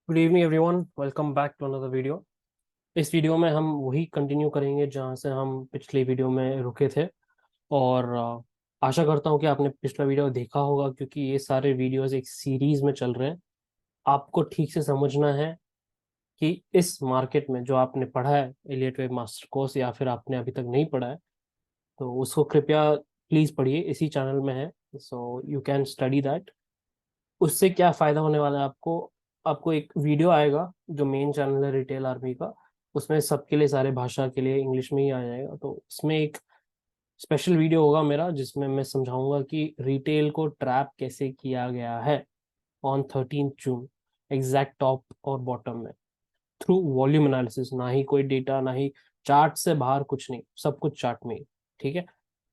Good evening everyone, welcome back to another video. इस video में हम वही कंटिन्यू करेंगे जहाँ से हम पिछले वीडियो में रुके थे। और आशा करता हूँ कि आपने पिछला वीडियो देखा होगा, क्योंकि ये सारे वीडियोस एक सीरीज में चल रहे हैं। आपको ठीक से समझना है कि इस मार्केट में जो आपने पढ़ा है एलियट वेब मास्टर कोर्स, या फिर आपने अभी तक नहीं पढ़ा है, तो उसको कृपया प्लीज़ पढ़िए, इसी चैनल में है। So you can study that. उससे क्या फ़ायदा होने वाला है आपको। आपको एक वीडियो आएगा जो मेन चैनल है रिटेल आर्मी का, उसमें सबके लिए, सारे भाषा के लिए इंग्लिश में ही आ जाएगा। तो उसमें एक स्पेशल वीडियो होगा मेरा, जिसमें मैं समझाऊंगा कि रिटेल को ट्रैप कैसे किया गया है ऑन 13 जून, एग्जैक्ट टॉप और बॉटम में, थ्रू वॉल्यूम एनालिसिस। ना ही कोई डेटा, ना ही चार्ट से बाहर, कुछ नहीं, सब कुछ चार्ट में ही। ठीक है।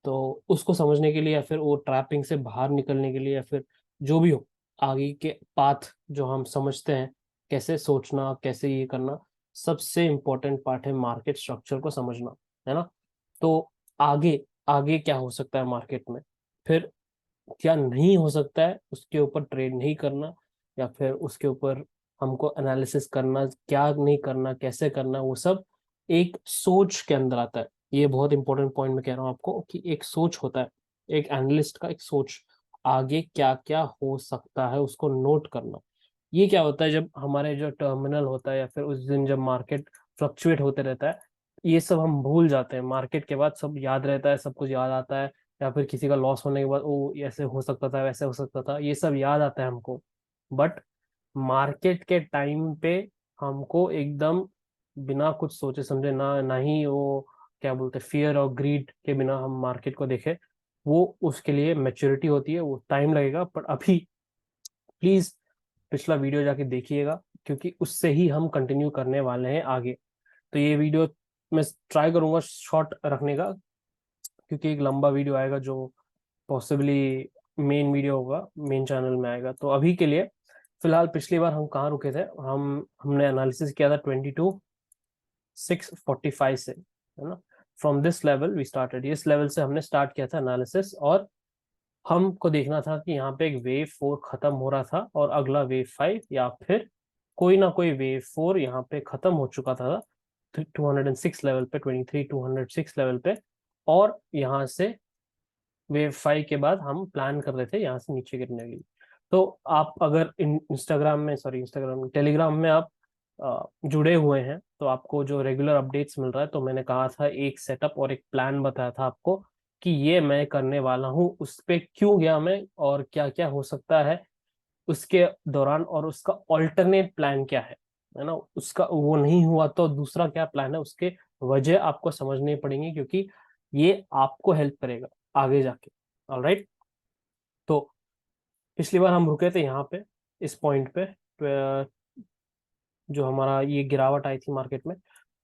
तो उसको समझने के लिए, या फिर वो ट्रैपिंग से बाहर निकलने के लिए, या फिर जो भी हो, आगे के पाथ जो हम समझते हैं, कैसे सोचना, कैसे ये करना, सबसे इम्पोर्टेंट पार्ट है मार्केट स्ट्रक्चर को समझना, है ना। तो आगे आगे क्या हो सकता है मार्केट में, फिर क्या नहीं हो सकता है, उसके ऊपर ट्रेड नहीं करना, या फिर उसके ऊपर हमको एनालिसिस करना, क्या नहीं करना, कैसे करना, वो सब एक सोच के अंदर आता है। ये बहुत इंपॉर्टेंट पॉइंट मैं कह रहा हूँ आपको, कि एक सोच होता है, एक एनालिस्ट का एक सोच, आगे क्या क्या हो सकता है उसको नोट करना। ये क्या होता है, जब हमारे जो टर्मिनल होता है, या फिर उस दिन जब मार्केट फ्लक्चुएट होते रहता है, ये सब हम भूल जाते हैं। मार्केट के बाद सब याद रहता है, सब कुछ याद आता है, या फिर किसी का लॉस होने के बाद, ओ ऐसे हो सकता था, वैसे हो सकता था, ये सब याद आता है हमको। बट मार्केट के टाइम पे हमको एकदम बिना कुछ सोचे समझे, ना ना ही वो क्या बोलते हैं, फियर और ग्रीड के बिना हम मार्केट को देखे, वो उसके लिए मैच्योरिटी होती है, वो टाइम लगेगा। पर अभी प्लीज पिछला वीडियो जाके देखिएगा, क्योंकि उससे ही हम कंटिन्यू करने वाले हैं आगे। तो ये वीडियो मैं ट्राई करूंगा शॉर्ट रखने का, क्योंकि एक लंबा वीडियो आएगा जो पॉसिबली मेन वीडियो होगा, मेन चैनल में आएगा। तो अभी के लिए फिलहाल, पिछली बार हम कहाँ रुके थे, हमने एनालिसिस किया था 22,645 से, है ना। From this level we started, इस लेवल से हमने स्टार्ट किया था एनालिसिस। और हमको देखना था कि यहाँ पे एक वेव 4 खत्म हो रहा था, और अगला वेव 5, या फिर कोई ना कोई वेव 4 यहाँ पे खत्म हो चुका था 206 लेवल पे, 23,206 लेवल पे। और यहाँ से वेव 5 के बाद हम प्लान कर रहे थे यहाँ से नीचे गिरने के लिए। तो आप अगर इंस्टाग्राम में, सॉरी इंस्टाग्राम में, टेलीग्राम में आप जुड़े हुए हैं, तो आपको जो रेगुलर अपडेट्स मिल रहा है। तो मैंने कहा था, एक सेटअप और एक प्लान बताया था आपको, कि ये मैं करने वाला हूँ, उस पे क्यों गया मैं, और क्या क्या हो सकता है उसके दौरान, और उसका ऑल्टरनेट प्लान क्या है ना। उसका वो नहीं हुआ तो दूसरा क्या प्लान है, उसके वजह आपको समझनी पड़ेंगी, क्योंकि ये आपको हेल्प करेगा आगे जाके। ऑलराइट। तो पिछली बार हम रुके थे यहाँ पे, इस पॉइंट पे, जो हमारा ये गिरावट आई थी मार्केट में।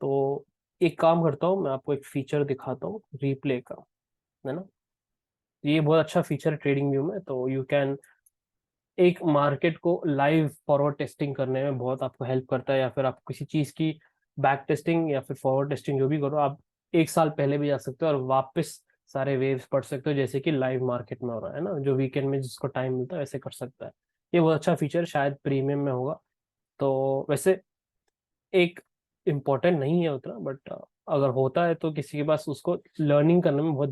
तो एक काम करता हूँ, मैं आपको एक फीचर दिखाता हूँ रिप्ले का, है ना। ये बहुत अच्छा फीचर है ट्रेडिंग व्यू में। तो यू कैन, एक मार्केट को लाइव फॉरवर्ड टेस्टिंग करने में बहुत आपको हेल्प करता है, या फिर आप किसी चीज की बैक टेस्टिंग या फिर फॉरवर्ड टेस्टिंग जो भी करो, आप एक साल पहले भी जा सकते हो और वापस सारे वेव्स पढ़ सकते हो, जैसे कि लाइव मार्केट में हो रहा है ना। जो वीकेंड में जिसको टाइम मिलता है वैसे कर सकता है। ये बहुत अच्छा फीचर, शायद प्रीमियम में होगा। तो वैसे एक इम्पोर्टेंट नहीं है उतना, बट अगर होता है तो किसी के पास, उसको लर्निंग करने में बहुत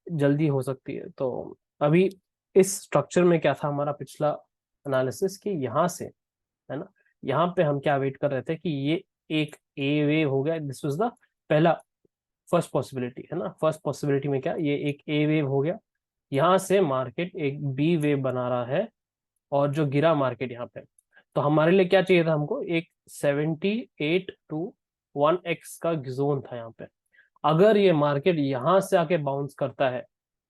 जल्दी हो सकती है। तो अभी इस स्ट्रक्चर में क्या था हमारा पिछला एनालिसिस, कि यहाँ से, है ना, यहाँ पे हम क्या वेट कर रहे थे, कि ये एक ए वेव हो गया, दिस वाज द पहला, फर्स्ट पॉसिबिलिटी, है ना। फर्स्ट पॉसिबिलिटी में क्या, ये एक ए वेव हो गया, यहाँ से मार्केट एक बी वेव बना रहा है, और जो गिरा मार्केट यहाँ पे। तो हमारे लिए क्या चाहिए था, हमको एक 78 to 1x का जोन था यहाँ पे। अगर ये मार्केट यहाँ से आके बाउंस करता है,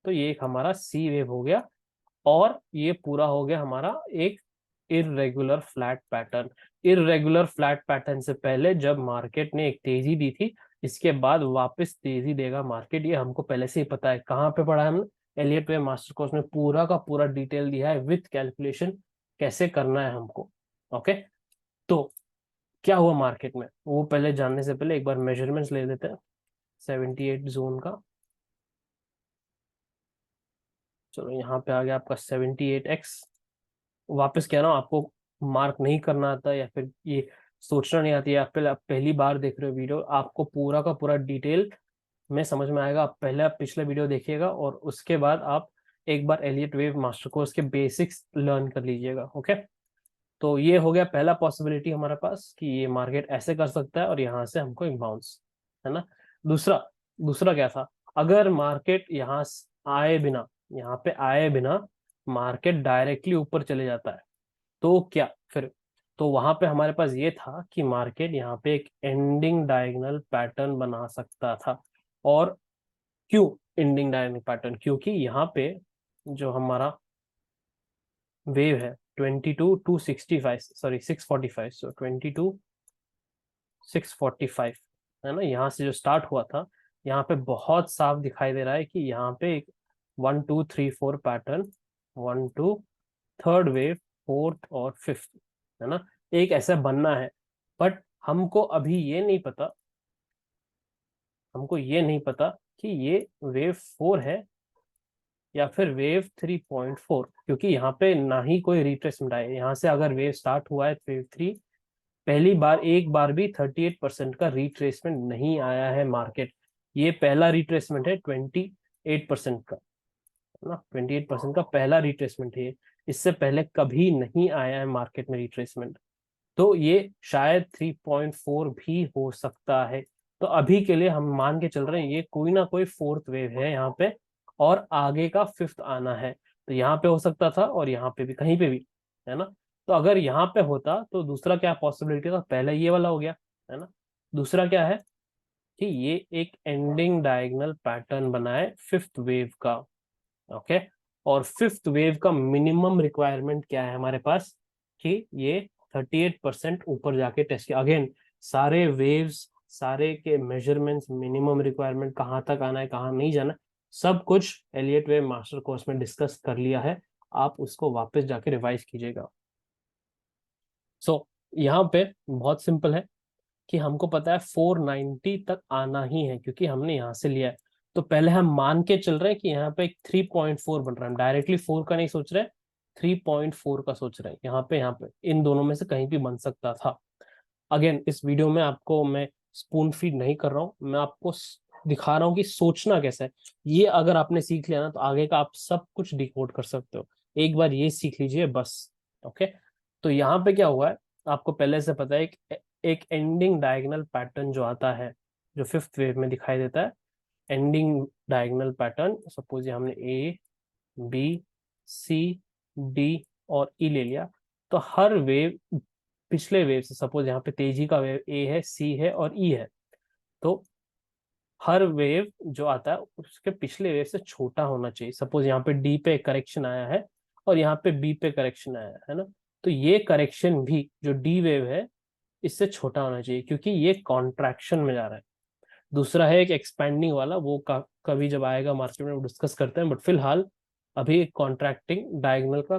तो ये एक हमारा सी वेव हो गया, और ये पूरा हो गया हमारा एक irregular flat pattern. Irregular flat pattern से पहले जब मार्केट ने एक तेजी दी थी, इसके बाद वापस तेजी देगा मार्केट, ये हमको पहले से ही पता है। कहाँ पे पढ़ा है हमने, एलियट वे मास्टर कोर्स में पूरा का पूरा डिटेल दिया है विथ कैलकुलेशन, कैसे करना है हमको। ओके। तो क्या हुआ मार्केट में, वो पहले जानने से पहले एक बार मेजरमेंट्स ले लेते हैं 78 जोन का। चलो यहाँ पे आ गया आपका 78x। वापस कह रहा हूँ आपको, मार्क नहीं करना आता या फिर ये सोचना नहीं आती, या फिर आप पहली बार देख रहे हो वीडियो, आपको पूरा का पूरा डिटेल में समझ में आएगा। आप पहले आप पिछला वीडियो देखिएगा और उसके बाद आप एक बार एलियट वेव मास्टर कोर्स के बेसिक्स लर्न कर लीजिएगा। ओके, तो ये हो गया पहला पॉसिबिलिटी हमारे पास कि ये मार्केट ऐसे कर सकता है और यहाँ से हमको एक बाउंस, है ना। दूसरा दूसरा क्या था, अगर मार्केट यहाँ आए बिना, यहाँ पे आए बिना मार्केट डायरेक्टली ऊपर चले जाता है तो क्या फिर। तो वहां पे हमारे पास ये था कि मार्केट यहाँ पे एक एंडिंग डायगोनल पैटर्न बना सकता था। और क्यों एंडिंग डायगोनल पैटर्न, क्योंकि यहाँ पे जो हमारा वेव है 22,265, सॉरी 645, सो 22,645, है ना, यहाँ से जो स्टार्ट हुआ था, यहाँ पे बहुत साफ दिखाई दे रहा है कि यहाँ पे एक 1 2 3 4 पैटर्न, 1 2 थर्ड वेव, फोर्थ और फिफ्थ, है ना, एक ऐसा बनना है। बट हमको अभी ये नहीं पता, हमको ये नहीं पता कि ये वेव 4 है या फिर वेव 3.4, क्योंकि यहाँ पे ना ही कोई रिट्रेसमेंट आया। यहाँ से अगर वेव स्टार्ट हुआ है वेव 3, पहली बार एक बार भी 38% का रिट्रेसमेंट नहीं आया है मार्केट। ये पहला रिट्रेसमेंट है 28% का, है ना, 28% का पहला रिट्रेसमेंट है। इससे पहले कभी नहीं आया है मार्केट में रिट्रेसमेंट। तो ये शायद 3.4 भी हो सकता है। तो अभी के लिए हम मान के चल रहे हैं ये कोई ना कोई फोर्थ वेव है यहाँ पे, और आगे का फिफ्थ आना है। तो यहाँ पे हो सकता था और यहाँ पे भी, कहीं पे भी, है ना। तो अगर यहाँ पे होता तो दूसरा क्या पॉसिबिलिटी था, पहले ये वाला हो गया, है ना। दूसरा क्या है कि ये एक एंडिंग डायगोनल पैटर्न बनाए फिफ्थ वेव का। ओके, और फिफ्थ वेव का मिनिमम रिक्वायरमेंट क्या है हमारे पास, कि ये 38% ऊपर जाके टेस्ट किया। अगेन सारे वेव्स, सारे के मेजरमेंट्स, मिनिमम रिक्वायरमेंट कहाँ तक आना है, कहाँ नहीं जाना, सब कुछ एलियट वेव मास्टर कोर्स में डिस्कस कर लिया है। आप उसको वापस जाके रिवाइज कीजिएगा। सो यहाँ पे बहुत सिंपल है कि हमको पता है 490 तक आना ही है, क्योंकि हमने यहाँ से लिया है। तो पहले हम मान के चल रहे हैं कि यहाँ पे एक 3.4 बन रहा है, हम डायरेक्टली 4 का नहीं सोच रहे, 3.4 का सोच रहे हैं। यहाँ पे इन दोनों में से कहीं भी बन सकता था। अगेन इस वीडियो में आपको मैं स्पून फीड नहीं कर रहा हूँ, मैं आपको दिखा रहा हूँ कि सोचना कैसा है। ये अगर आपने सीख लिया ना तो आगे का आप सब कुछ डिकोड कर सकते हो। एक बार ये सीख लीजिए बस। ओके, तो यहाँ पे क्या हुआ है, आपको पहले से पता है, एक एंडिंग डायगोनल पैटर्न जो आता है, जो फिफ्थ वेव में दिखाई देता है, एंडिंग डायगोनल पैटर्न। सपोज ये हमने ए, बी, सी, डी और ई ले लिया, तो हर वेव पिछले वेव से, सपोज यहाँ पे तेजी का वेव ए है, सी है और ई है, तो हर वेव जो आता है उसके पिछले वेव से छोटा होना चाहिए। सपोज यहाँ पे डी पे करेक्शन आया है और यहाँ पे बी पे करेक्शन आया है ना, तो ये करेक्शन भी जो डी वेव है इससे छोटा होना चाहिए, क्योंकि ये कॉन्ट्रैक्शन में जा रहा है। दूसरा है एक एक्सपैंडिंग वाला, वो कभी जब आएगा मार्केट में डिस्कस करते हैं, बट फिलहाल अभी कॉन्ट्रैक्टिंग डायगोनल का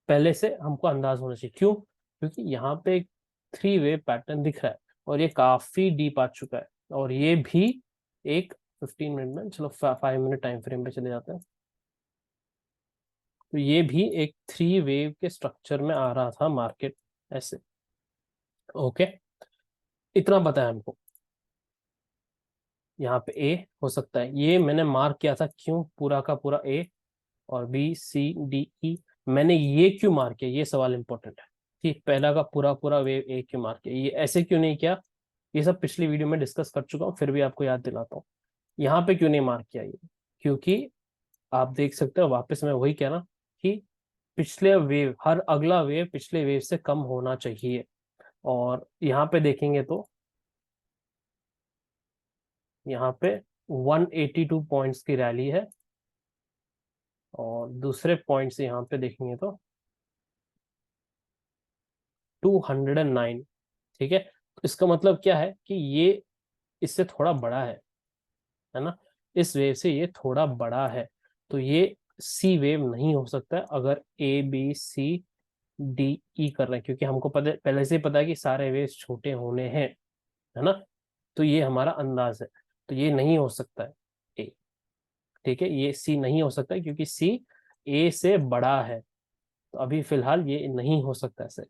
पहले से हमको अंदाज होना चाहिए। क्यों, क्योंकि यहाँ पे एक थ्री वे पैटर्न दिख रहा है और ये काफी डीप आ चुका है, और ये भी एक 15 मिनट में, चलो 5 मिनट टाइम फ्रेम पे चले जाते हैं, तो ये भी एक थ्री वेव के स्ट्रक्चर में आ रहा था मार्केट ऐसे। ओके, इतना पता है हमको। यहाँ पे ए हो सकता है, ये मैंने मार्क किया था, क्यों पूरा का पूरा ए, और बी सी डी ई, मैंने ये क्यों मार्क किया, ये सवाल इंपॉर्टेंट है कि पहला का पूरा पूरा वेव ए क्यों मार्क किया, ये ऐसे क्यों नहीं किया। ये सब पिछली वीडियो में डिस्कस कर चुका हूँ, फिर भी आपको याद दिलाता हूँ। यहाँ पे क्यों नहीं मार्क किया ये, क्योंकि आप देख सकते हो, वापस मैं वही कह रहा कि पिछले वेव, हर अगला वेव पिछले वेव से कम होना चाहिए। और यहाँ पे देखेंगे तो यहाँ पे 182 पॉइंट्स की रैली है, और दूसरे पॉइंट से यहाँ पे देखेंगे तो 209। ठीक है, तो इसका मतलब क्या है कि ये इससे थोड़ा बड़ा है ना, इस वेव से ये थोड़ा बड़ा है। तो ये सी वेव नहीं हो सकता है अगर ए बी सी डी ई कर रहे हैं, क्योंकि हमको पता, पहले से ही पता है कि सारे वेव्स छोटे होने हैं, है ना। तो ये हमारा अंदाज है, तो ये नहीं हो सकता है ए। ठीक है, ये सी नहीं हो सकता है क्योंकि सी ए से बड़ा है, तो अभी फिलहाल ये नहीं हो सकता ऐसे।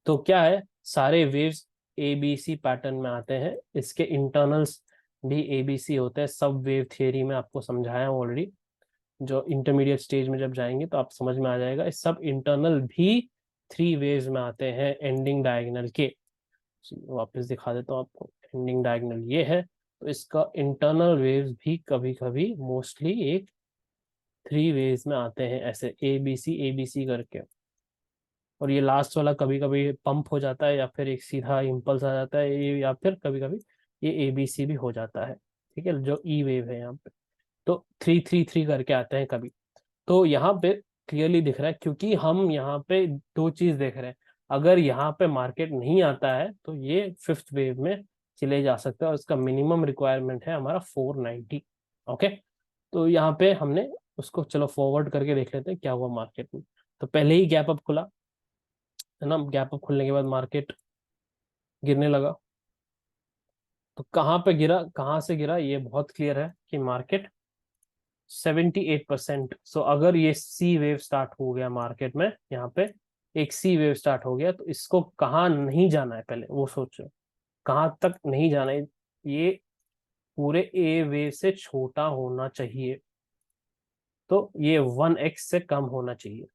तो क्या है, सारे वेव्स एबीसी पैटर्न में आते हैं, इसके इंटरनल्स भी एबीसी होते हैं। सब वेव थियरी में आपको समझाया हूँ ऑलरेडी, जो इंटरमीडिएट स्टेज में जब जाएंगे तो आप समझ में आ जाएगा। इस सब इंटरनल भी थ्री वेव्स में आते हैं एंडिंग डायगोनल के। वापस दिखा देता हूँ आपको, एंडिंग डायगोनल ये है, तो इसका इंटरनल वेव्स भी कभी कभी मोस्टली एक थ्री वेव्स में आते हैं, ऐसे ए बी सी करके। और ये लास्ट वाला कभी कभी पंप हो जाता है, या फिर एक सीधा इम्पल्स आ जाता है, या फिर कभी कभी ये ए बी सी भी हो जाता है। ठीक है, जो ई वेव है यहाँ पे, तो थ्री थ्री थ्री करके आते हैं कभी। तो यहाँ पे क्लियरली दिख रहा है, क्योंकि हम यहाँ पे दो चीज देख रहे हैं। अगर यहाँ पे मार्केट नहीं आता है तो ये फिफ्थ वेव में चले जा सकते हैं, और इसका मिनिमम रिक्वायरमेंट है हमारा 490। ओके, तो यहाँ पे हमने उसको चलो फॉरवर्ड करके देख लेते हैं क्या हुआ मार्केट में। तो पहले ही गैप अप खुला है ना, गैप अप खुलने के बाद मार्केट गिरने लगा। तो कहाँ पे गिरा, कहाँ से गिरा, ये बहुत क्लियर है कि मार्केट 78%। सो अगर ये सी वेव स्टार्ट हो गया मार्केट में, यहाँ पे एक सी वेव स्टार्ट हो गया, तो इसको कहाँ नहीं जाना है पहले वो सोचो, कहाँ तक नहीं जाना है। ये पूरे ए वेव से छोटा होना चाहिए, तो ये 1x से कम होना चाहिए।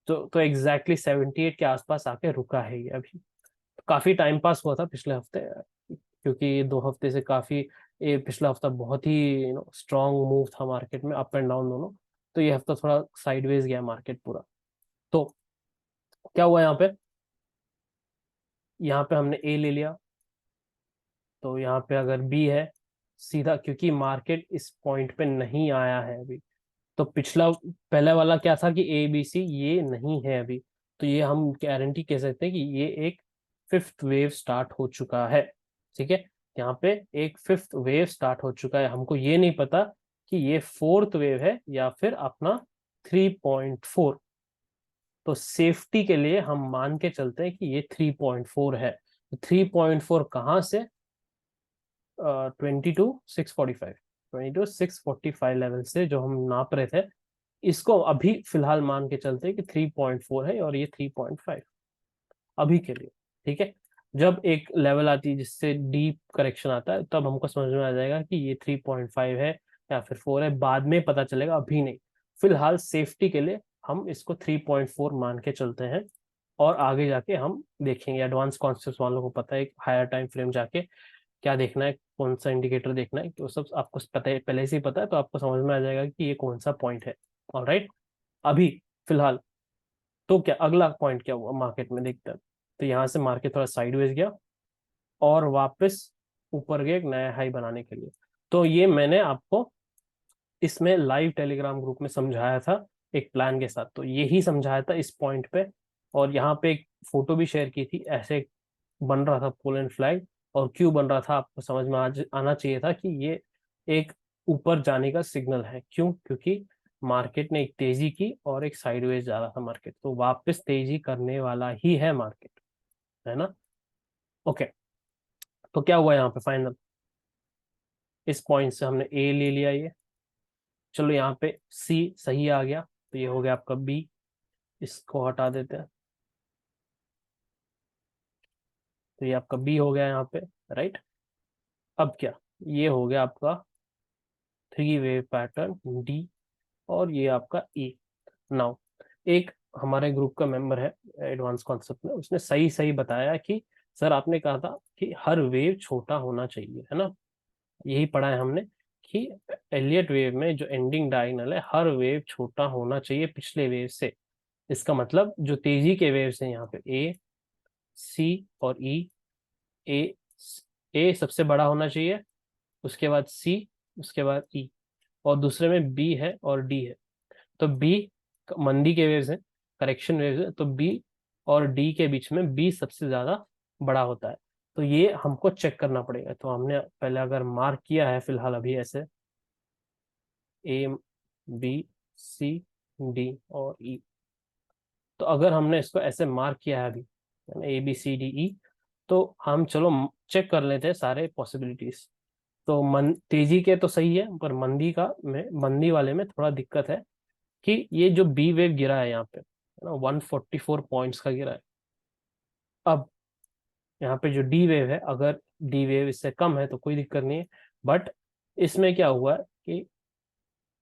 तो एग्जैक्टली 78 के आसपास आके रुका है ये अभी। तो काफी टाइम पास हुआ था पिछले हफ्ते, क्योंकि ये 2 हफ्ते से काफी, ये पिछला हफ्ता बहुत ही स्ट्रांग मूव था मार्केट में, अप एंड डाउन दोनों। तो ये हफ्ता थोड़ा साइडवेज गया मार्केट पूरा। तो क्या हुआ यहाँ पे हमने ए ले लिया, तो यहाँ पे अगर बी है सीधा, क्योंकि मार्केट इस पॉइंट पे नहीं आया है अभी। तो पिछला पहले वाला क्या था कि ए बी सी ये नहीं है अभी, तो ये हम गारंटी कह सकते हैं कि ये एक फिफ्थ वेव स्टार्ट हो चुका है। ठीक है, यहाँ पे एक फिफ्थ वेव स्टार्ट हो चुका है। हमको ये नहीं पता कि ये फोर्थ वेव है या फिर अपना 3.4। तो सेफ्टी के लिए हम मान के चलते हैं कि ये 3.4 है। तो 3.4 कहाँ से, 22,645, 22,645 लेवल से जो हम नाप रहे थे, इसको अभी फिलहाल मान के चलते हैं कि 3.4 है, और ये 3.5 अभी के लिए। ठीक है, जब एक लेवल आती है जिससे डीप करेक्शन आता है, तब हमको समझ में आ जाएगा कि ये 3.5 है या फिर 4 है, बाद में पता चलेगा, अभी नहीं। फिलहाल सेफ्टी के लिए हम इसको 3.4 मान के चलते हैं, और आगे जाके हम देखेंगे। एडवांस कॉन्सेप्ट वालों को पता है एक हायर टाइम फ्रेम जाके क्या देखना है, कौन सा इंडिकेटर देखना है, तो सब आपको पता है, पहले से ही पता है, तो आपको समझ में आ जाएगा कि ये कौन सा पॉइंट है। ऑलराइट, अभी फिलहाल तो क्या अगला पॉइंट क्या हुआ मार्केट में देखते हैं। तो यहाँ से मार्केट थोड़ा साइडवेज गया, और वापस ऊपर गया एक नया हाई बनाने के लिए। तो ये मैंने आपको इसमें लाइव टेलीग्राम ग्रुप में समझाया था एक प्लान के साथ, तो यही समझाया था इस पॉइंट पे। और यहाँ पे एक फोटो भी शेयर की थी, ऐसे बन रहा था पोलैंड फ्लैग। और क्यों बन रहा था आपको समझ में आना चाहिए था कि ये एक ऊपर जाने का सिग्नल है। क्यों, क्योंकि मार्केट ने एक तेजी की और एक साइडवेज जा रहा था मार्केट, तो वापस तेजी करने वाला ही है मार्केट, है ना। ओके, तो क्या हुआ यहाँ पे फाइनल, इस पॉइंट से हमने ए ले लिया ये। चलो यहाँ पे सी सही आ गया, तो ये हो गया आपका बी, इसको हटा देते हैं। तो ये आपका बी हो गया यहाँ पे, राइट। अब क्या, ये हो गया आपका थ्री वेव पैटर्न डी, और ये आपका ई। नाउ एक हमारे ग्रुप का मेंबर है एडवांस कॉन्सेप्ट में, उसने सही सही बताया कि सर आपने कहा था कि हर वेव छोटा होना चाहिए, है ना। यही पढ़ा है हमने कि एलियट वेव में जो एंडिंग डायगोनल है, हर वेव छोटा होना चाहिए पिछले वेव से। इसका मतलब जो तेजी के वेव्स हैं यहाँ पे ए सी और ई, ए ए सबसे बड़ा होना चाहिए, उसके बाद सी, उसके बाद ई, और दूसरे में बी है और डी है। तो बी मंदी के वेव्स हैं, करेक्शन वेव्स है, तो बी और डी के बीच में बी सबसे ज्यादा बड़ा होता है। तो ये हमको चेक करना पड़ेगा। तो हमने पहले अगर मार्क किया है फिलहाल अभी ऐसे ए बी सी डी और ई, तो अगर हमने इसको ऐसे मार्क किया है अभी ए बी सी डी ई, तो हम चलो चेक कर लेते हैं सारे पॉसिबिलिटीज। तो तेजी के तो सही है, पर मंदी का में मंदी वाले में थोड़ा दिक्कत है कि ये जो बी वेव गिरा है यहाँ पे, है ना, 144 पॉइंट्स का गिरा है। अब यहाँ पे जो डी वेव है, अगर डी वेव इससे कम है तो कोई दिक्कत नहीं है, बट इसमें क्या हुआ है कि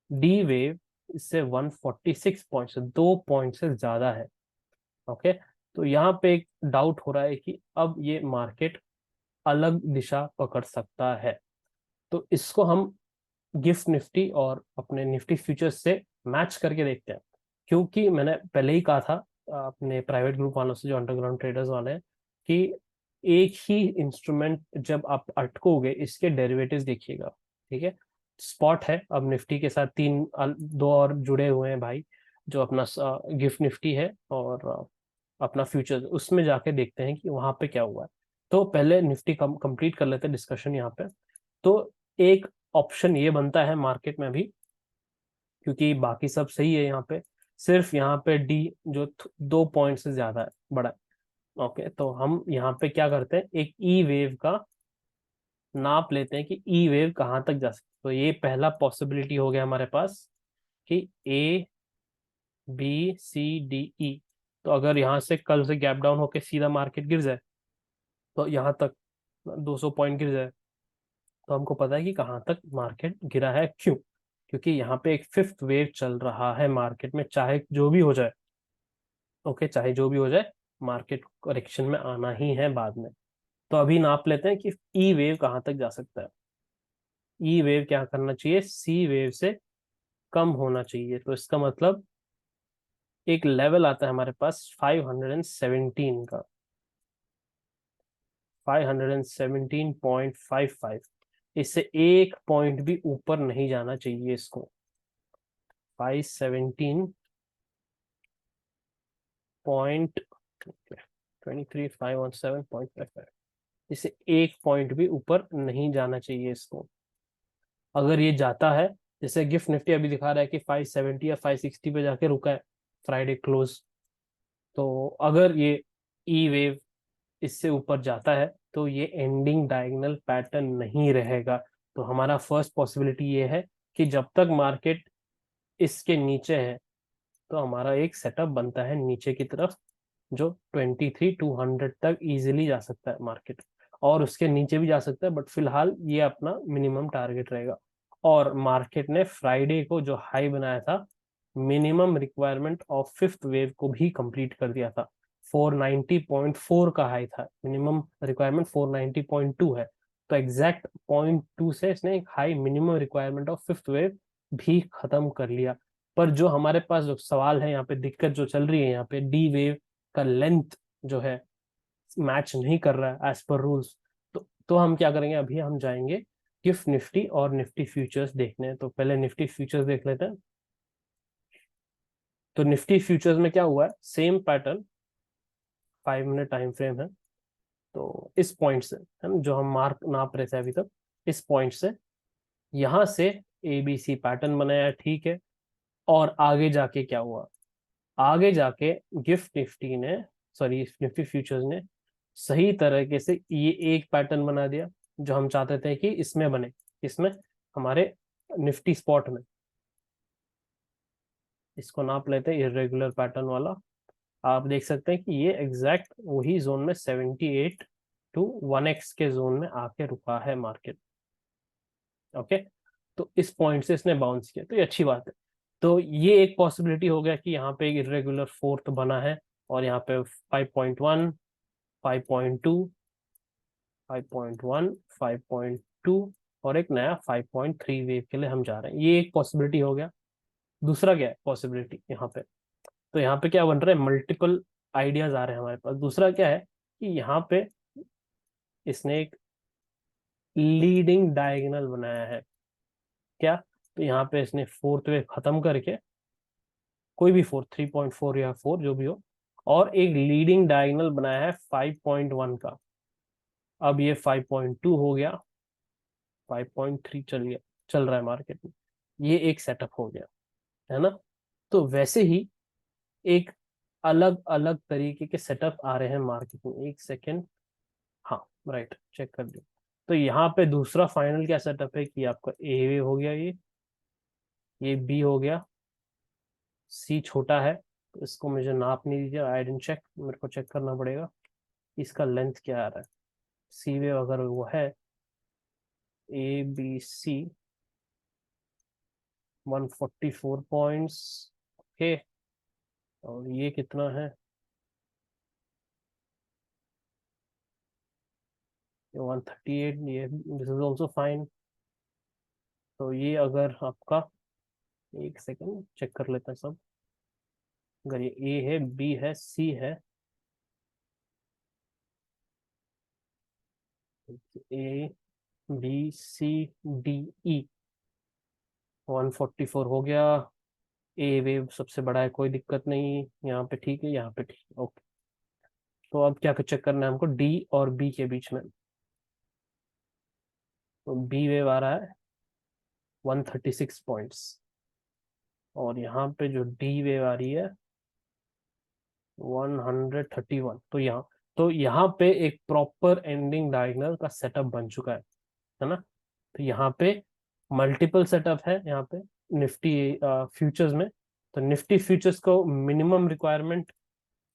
डी वेव इससे 146 पॉइंट से 2 पॉइंट से ज्यादा है। ओके, तो यहाँ पे एक डाउट हो रहा है कि अब ये मार्केट अलग दिशा पकड़ सकता है। तो इसको हम गिफ्ट निफ्टी और अपने निफ्टी फ्यूचर्स से मैच करके देखते हैं, क्योंकि मैंने पहले ही कहा था अपने प्राइवेट ग्रुप वालों से, जो अंडरग्राउंड ट्रेडर्स वाले हैं, कि एक ही इंस्ट्रूमेंट जब आप अटकोगे इसके डेरिवेटिव्स देखिएगा। ठीक है, स्पॉट है, अब निफ्टी के साथ दो और जुड़े हुए हैं भाई, जो अपना गिफ्ट निफ्टी है और अपना फ्यूचर, उसमें जाके देखते हैं कि वहां पे क्या हुआ है। तो पहले निफ्टी कंप्लीट कर लेते हैं डिस्कशन यहाँ पे। तो एक ऑप्शन ये बनता है मार्केट में भी, क्योंकि बाकी सब सही है यहाँ पे, सिर्फ यहाँ पे डी जो 2 पॉइंट से ज्यादा है, बड़ा है। ओके, तो हम यहाँ पे क्या करते हैं, एक ई वेव का नाप लेते हैं कि ई वेव कहाँ तक जा सकती है। तो ये पहला पॉसिबिलिटी हो गया हमारे पास कि ए बी सी डी ई। तो अगर यहाँ से कल से गैप डाउन होके सीधा मार्केट गिर जाए, तो यहाँ तक 200 पॉइंट गिर जाए, तो हमको पता है कि कहाँ तक मार्केट गिरा है। क्यों? क्योंकि यहाँ पे एक फिफ्थ वेव चल रहा है मार्केट में, चाहे जो भी हो जाए। ओके, चाहे जो भी हो जाए, मार्केट करेक्शन में आना ही है बाद में। तो अभी नाप लेते हैं कि ई वेव कहाँ तक जा सकता है। ई वेव क्या करना चाहिए, सी वेव से कम होना चाहिए। तो इसका मतलब एक लेवल आता है हमारे पास 517 का, 517.55। इससे एक पॉइंट भी ऊपर नहीं जाना चाहिए इसको। 517.23517.55, इससे एक पॉइंट भी ऊपर नहीं जाना चाहिए इसको। अगर ये जाता है, जैसे गिफ्ट निफ्टी अभी दिखा रहा है कि 570 या 560 पे जाके रुका है फ्राइडे क्लोज, तो अगर ये ई वेव इससे ऊपर जाता है तो ये एंडिंग डायगोनल पैटर्न नहीं रहेगा। तो हमारा फर्स्ट पॉसिबिलिटी ये है कि जब तक मार्केट इसके नीचे है, तो हमारा एक सेटअप बनता है नीचे की तरफ, जो 23,200 तक इजीली जा सकता है मार्केट, और उसके नीचे भी जा सकता है, बट फिलहाल ये अपना मिनिमम टारगेट रहेगा। और मार्केट ने फ्राइडे को जो हाई बनाया था, minimum requirement of fifth wave को भी कंप्लीट कर दिया था। 490.4 का हाई था, मिनिमम रिक्वायरमेंट 490.2 है। तो एग्जैक्ट 0.2 से इसने एक high minimum requirement of fifth wave भी खत्म कर लिया। पर जो हमारे पास जो सवाल है यहाँ पे, दिक्कत जो चल रही है यहाँ पे, डी वेव का लेंथ जो है मैच नहीं कर रहा है एज पर रूल्स। तो हम क्या करेंगे, अभी हम जाएंगे गिफ्ट निफ्टी और निफ्टी फ्यूचर्स देखने। तो पहले निफ्टी फ्यूचर्स देख लेते हैं। तो निफ्टी फ्यूचर्स में क्या हुआ है, same pattern, 5 minute time frame है। तो इस पॉइंट से, है ना, जो हम मार्क नाप रहे थे अभी तक, इस पॉइंट से यहां से ABC पैटर्न बनाया, ठीक है। और आगे जाके क्या हुआ, आगे जाके गिफ्ट निफ्टी ने, सॉरी निफ्टी फ्यूचर्स ने सही तरीके से ये एक पैटर्न बना दिया जो हम चाहते थे कि इसमें बने, इसमें हमारे निफ्टी स्पॉट में। इसको नाप लेते हैं इरेगुलर पैटर्न वाला। आप देख सकते हैं कि ये एग्जैक्ट वही जोन में 78 to 1x के जोन में आके रुका है मार्केट। ओके, तो इस पॉइंट से इसने बाउंस किया, तो ये अच्छी बात है। तो ये एक पॉसिबिलिटी हो गया कि यहाँ पे एक इरेगुलर फोर्थ बना है, और यहाँ पे 5.1, 5.2, 5.1, 5.2 और एक नया 5.3 वेव के लिए हम जा रहे हैं। ये एक पॉसिबिलिटी हो गया। दूसरा क्या है पॉसिबिलिटी यहाँ पे, तो यहाँ पे क्या बन रहा है, मल्टीपल आइडियाज आ रहे हैं हमारे पास। दूसरा क्या है कि यहाँ पे इसने एक लीडिंग डायगोनल बनाया है। क्या? तो यहाँ पे इसने फोर्थ वेव खत्म करके, कोई भी फोर, 3.4 या 4 जो भी हो, और एक लीडिंग डायगोनल बनाया है 5.1 का। अब ये 5.2 हो गया, 5.3 चल रहा है मार्केट में। ये एक सेटअप हो गया, है ना। तो वैसे ही एक अलग अलग तरीके के सेटअप आ रहे हैं मार्केट में। एक सेकेंड, हाँ राइट, चेक कर लिया। तो यहाँ पे दूसरा फाइनल क्या सेटअप है कि आपका ए हो गया, ये बी हो गया, सी छोटा है, तो इसको मुझे नाप नहीं दीजिए, आई डेंट चेक, मेरे को चेक करना पड़ेगा। इसका लेंथ क्या आ रहा है, सी वेव अगर वो है A B C 144 points, okay, और ये कितना है 138, ये दिस इज ऑल्सो फाइन। तो ये अगर आपका, एक सेकंड चेक कर लेते हैं सब, अगर ये ए है बी है सी है, A B C D E 144 हो गया। ए वेव सबसे बड़ा है, कोई दिक्कत नहीं, यहाँ पे ठीक है, यहाँ पे ठीक है, ओके। तो अब क्या चेक करना है हमको, डी और बी के बीच में। तो बी वेव आ रहा है 136 पॉइंट्स, और यहाँ पे जो डी वेव आ रही है 131। तो यहाँ पे एक प्रॉपर एंडिंग डायगोनल का सेटअप बन चुका है ना। तो यहाँ पे मल्टीपल सेटअप है यहाँ पे निफ्टी फ्यूचर्स में। तो निफ्टी फ्यूचर्स को मिनिमम रिक्वायरमेंट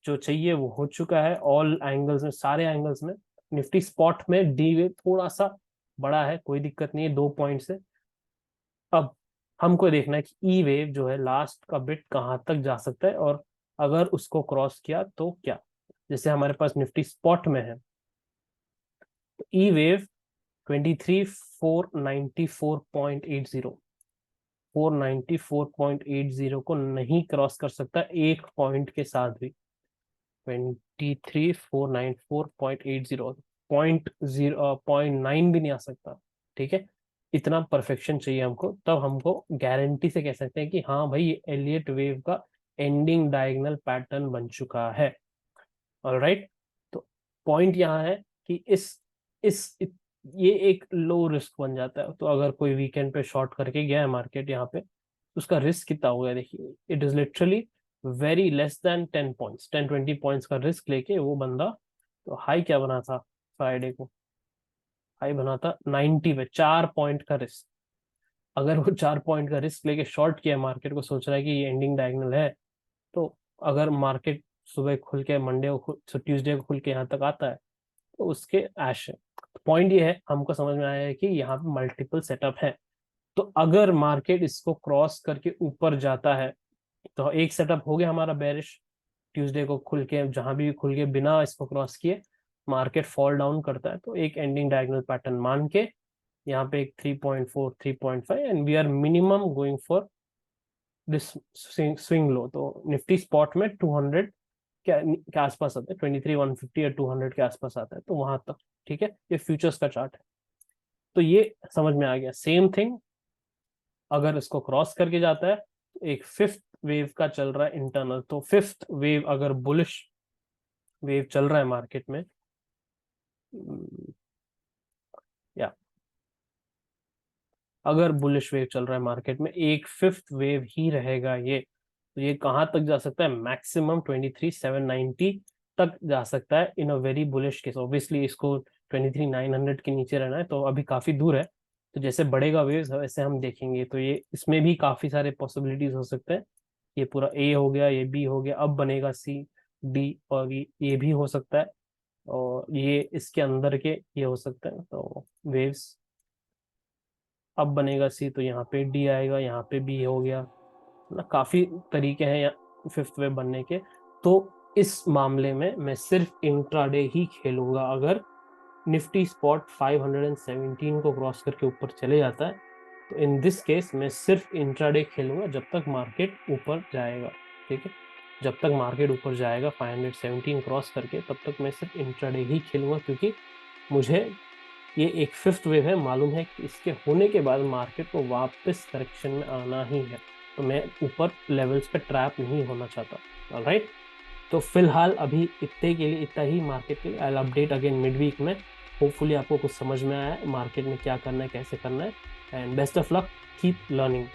जो चाहिए वो हो चुका है ऑल एंगल्स में, सारे एंगल्स में। निफ्टी स्पॉट में डी वेव थोड़ा सा बड़ा है, कोई दिक्कत नहीं है, 2 पॉइंट से। अब हमको देखना है कि ई वेव जो है लास्ट का बिट कहाँ तक जा सकता है, और अगर उसको क्रॉस किया तो क्या। जैसे हमारे पास निफ्टी स्पॉट में है, तो ई वेव 23,494.80 494.80 को नहीं क्रॉस कर सकता एक पॉइंट के साथ भी। 23,494.80, 0.9 भी नहीं आ सकता, ठीक है। इतना परफेक्शन चाहिए हमको, तब हमको गारंटी से कह सकते हैं कि हाँ भाई ये एलियट वेव का एंडिंग डायगोनल पैटर्न बन चुका है। ऑलराइट, तो पॉइंट यहाँ है कि ये एक लो रिस्क बन जाता है। तो अगर कोई वीकेंड पे शॉर्ट करके गया है मार्केट यहाँ पे, उसका रिस्क कितना हो गया देखिए, it is literally very less than 10 points, 10-20 points का रिस्क लेके वो बंदा। तो हाई क्या बना था फ्राइडे को, हाई बना था 90 पे, 4 पॉइंट का रिस्क। अगर वो 4 पॉइंट का रिस्क लेके शॉर्ट किया मार्केट को, सोच रहा है कि ये एंडिंग डायगोनल है, तो अगर मार्केट सुबह खुल के मंडे को ट्यूसडे को खुल के यहाँ तक आता है, तो उसके ऐश है। पॉइंट ये है, हमको समझ में आया है कि यहाँ पे मल्टीपल सेटअप है। तो अगर मार्केट इसको क्रॉस करके ऊपर जाता है, तो एक सेटअप हो गया हमारा बेरिश, ट्यूसडे को खुल के जहां भी खुल के बिना इसको क्रॉस किए मार्केट फॉल डाउन करता है, तो एक एंडिंग डायगोनल पैटर्न मान के यहाँ पे एक 3.4 3.5, and we are minimum going for this swing low. तो निफ्टी स्पॉट में 200 के आसपास आता है, 23,150 या 200 के आसपास आता है, तो वहां तक ठीक है। ये फ्यूचर्स का चार्ट है, तो ये समझ में आ गया। सेम थिंग अगर इसको क्रॉस करके जाता है, तो एक फिफ्थ वेव का चल रहा है इंटरनल। तो फिफ्थ वेव अगर बुलिश वेव चल रहा है मार्केट में, या अगर बुलिश वेव चल रहा है मार्केट में, एक फिफ्थ वेव ही रहेगा ये। तो ये कहाँ तक जा सकता है, मैक्सिमम 23,790 तक जा सकता है in a very bullish case. Obviously इसको 23,900 के नीचे रहना है, तो अभी काफी दूर है। तो जैसे बढ़ेगा वेव वैसे हम देखेंगे, तो ये इसमें भी काफी सारे पॉसिबिलिटीज हो सकते हैं। ये पूरा ए हो गया, ये बी हो गया, अब बनेगा सी डी, और ये भी हो सकता है, और ये इसके अंदर के ये हो सकता है। तो वेव्स अब बनेगा सी, तो यहाँ पे डी आएगा, यहाँ पे बी हो गया ना। काफी तरीके हैं फिफ्थ वेव बनने के। तो इस मामले में मैं सिर्फ इंट्राडे ही खेलूंगा। अगर निफ्टी स्पॉट 517 को क्रॉस करके ऊपर चले जाता है, तो इन दिस केस मैं सिर्फ इंट्राडे खेलूंगा जब तक मार्केट ऊपर जाएगा, ठीक है। जब तक मार्केट ऊपर जाएगा 517 क्रॉस करके, तब तक मैं सिर्फ इंट्राडे ही खेलूंगा, क्योंकि मुझे ये एक फिफ्थ वेव है, मालूम है कि इसके होने के बाद मार्केट को वापस करेक्शन में आना ही है। तो मैं ऊपर लेवल्स पे ट्रैप नहीं होना चाहता। ऑलराइट, तो फिलहाल अभी इतने के लिए इतना ही मार्केट के लिए। I update again mid week में। होपफुली आपको कुछ समझ में आया है मार्केट में क्या करना है, कैसे करना है, and best of luck, keep learning.